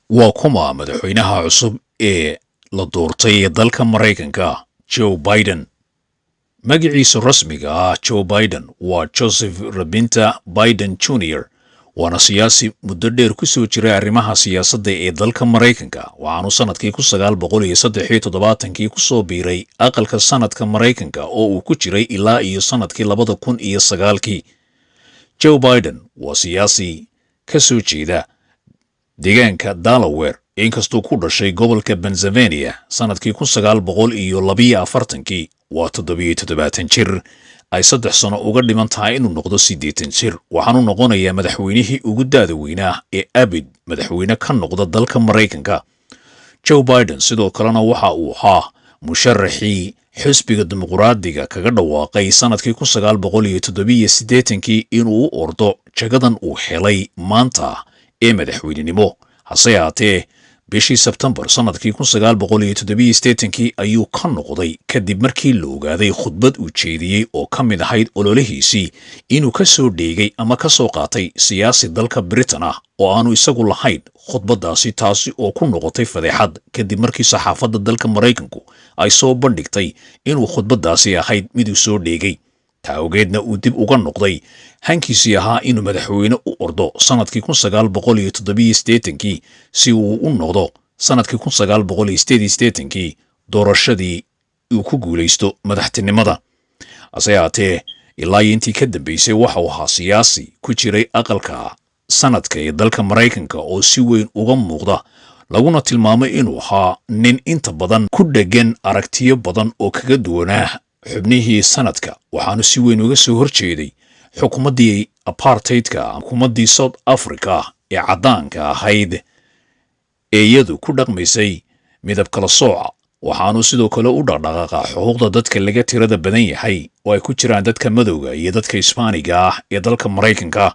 waa kuma madaxweynaha cusub ee la doortay ee dalka Mareykanka Joe Biden. Magaciisa rasmiga ah Joe Biden waa Joseph Robinta Biden Jr. waana siyaasi muddo dheer ku soo jiray arrimaha siyaasadda ee dalka Mareykanka. Waxaanu sanadkii 1973 ku soo biiray aqalka sanadka Mareykanka oo uu ku jiray ilaa iyo sanadkii 2009. Joe Biden waa siyaasi ka soo jeeda deegaanka Delaware inkastoo ku dhashay gobolka Pennsylvania sanadkii 1942. waa 77 jir ay 3 sano uga dhiman tahay inuu noqdo 80 jir. waxaanu noqonayaa madaxweynihii ugu daada weynaa ee abid madaxweyne ka noqda dalka Mareykanka. Joe Biden sidoo kalena waxa uu ahaa musharaxii xisbiga dimuqraadiga kaga dhawaaqay sanadkii 1987 inuu u ordo jagadan uu helay maanta ee madaxweynenimo. hase yaatee bishii Sebtembar sanadkii 1987 ayuu ka noqday kadib markii la ogaaday khudbad uu jeediyey oo ka mid ahayd ololihiisii inuu ka soo dheegay ama ka soo qaatay siyaasi dalka Britain ah oo aanu isagu lahayn. khudbadaasi taasi oo ku noqotay fadeexad kadib markii saxaafadda dalka Mareykanku ay soo bandhigtay inuu khudbadaasi ahayd mid uu soo dheegay. taawgeedna uu dib uga noqday hankiisii ahaa inuu madaxweyne u ordo sanadkii 1987 si uu u noqdo sanadkii 1988 doorashadii uu ku guulaysto madaxtinimada. hase yaatee ilaa intii ka dambeysay waxa uu ahaa siyaasi ku jiray aqalka sanadka ee dalka Mareykanka oo si weyn uga muuqda, laguna tilmaamay inuu ahaa nin inta badan ku dhegan aragtiyo badan oo kaga duwanaa xubnihii sanadka. waxaanu si weyn uga soo horjeeday xukuumaddii apartheidka, xukuumaddii South Africa ee caddaanka ahayd ee iyadu ku dhaqmaysay midab kala sooca. waxaanu sidoo kale u dhaqdhaqaaqa xuquuqda dadka laga tirada badan yahay oo ay ku jiraan dadka madowga iyo dadka Isbaaniga ah ee dalka Mareykanka.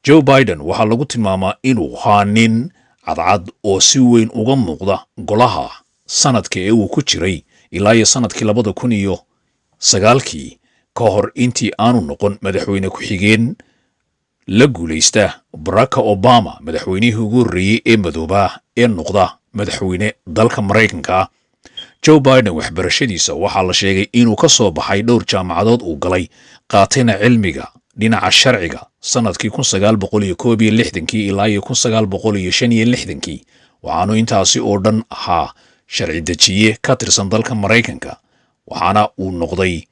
Joe Biden waxaa lagu tilmaamaa inuu ahaa nin cadcad oo si weyn uga muuqda golaha sanadka ee uu ku jiray ilaa iyo sanadkii 2009 ka hor intii aanu noqon madaxweyne ku-xigeen la guulaysta Barack Obama, madaxweynihii ugu horreeyay ee madooba ee noqda madaxweyne dalka Mareykanka. Joe Biden waxbarashadiisa waxaa la sheegay inuu ka soo baxay dhowr jaamacadood uu galay, qaatayna cilmiga dhinaca sharciga sanadkii 1961 ilaa iyo 1965. waxaanu intaasi oo dhan ahaa sharci dejiye ka tirsan dalka Mareykanka. waxaana uu noqday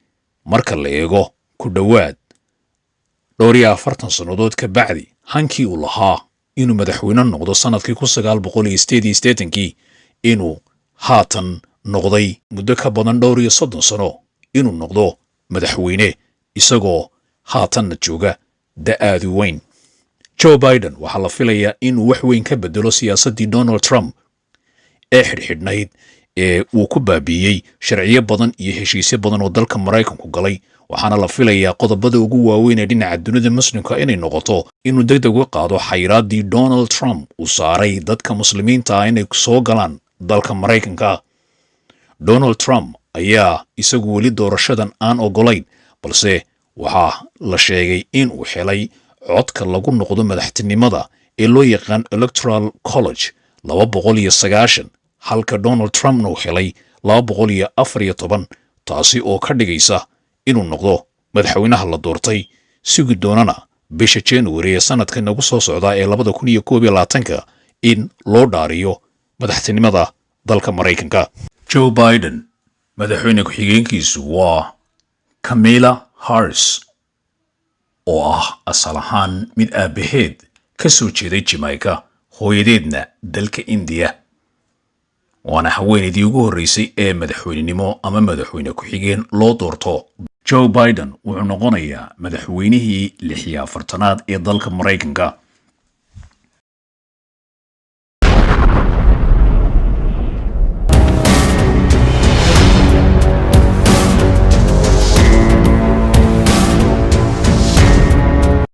marka la eego ku dhowaad 40 sannadood ka bacdi hankii uu lahaa inuu madaxweyne noqdo sanadkii 1988 inuu haatan noqday muddo ka badan 30 sano inuu noqdo madaxweyne isagoo haatanna jooga da'aadu weyn. Joe Biden waxaa la filayaa inuu wax weyn ka bedelo siyaasaddii Donald Trump ee xidhxidhnayd ee uu ku baabiiyey sharciyo badan iyo heshiisyo badan oo dalka Mareykanku galay. waxaana la filayaa qodobada ugu waaweyn ee dhinaca dunida muslimka inay noqoto inuu degdeg uga qaado xayiraaddii Donald Trump uu saaray dadka muslimiinta ah inay soo galaan dalka Mareykanka. Donald Trump ayaa isagu weli doorashadan aan ogolayn, balse waxaa la sheegay in uu helay codka lagu noqdo madaxtinimada ee loo yaqaan Electoral College 290, halka Donald Trumpna uu helay 214, taasi oo ka dhigaysa inuu noqdo madaxweynaha la doortay sugi doonana bisha January ee sanadka nagu soo socda ee 2021 in loo dhaariyo madaxtinimada dalka Mareykanka. Joe Biden madaxweyne ku-xigeenkiisu waa Kamala Harris oo ah asal ahaan mid aabaheed ka soo jeeday Jamaica, hooyadeedna dalka India. waana haweeneydii ugu horreysay ee madaxweynenimo ama madaxweyne ku-xigeen loo doorto. Joe Biden wuxuu noqonayaa madaxweynihii 46aad ee dalka Mareykanka.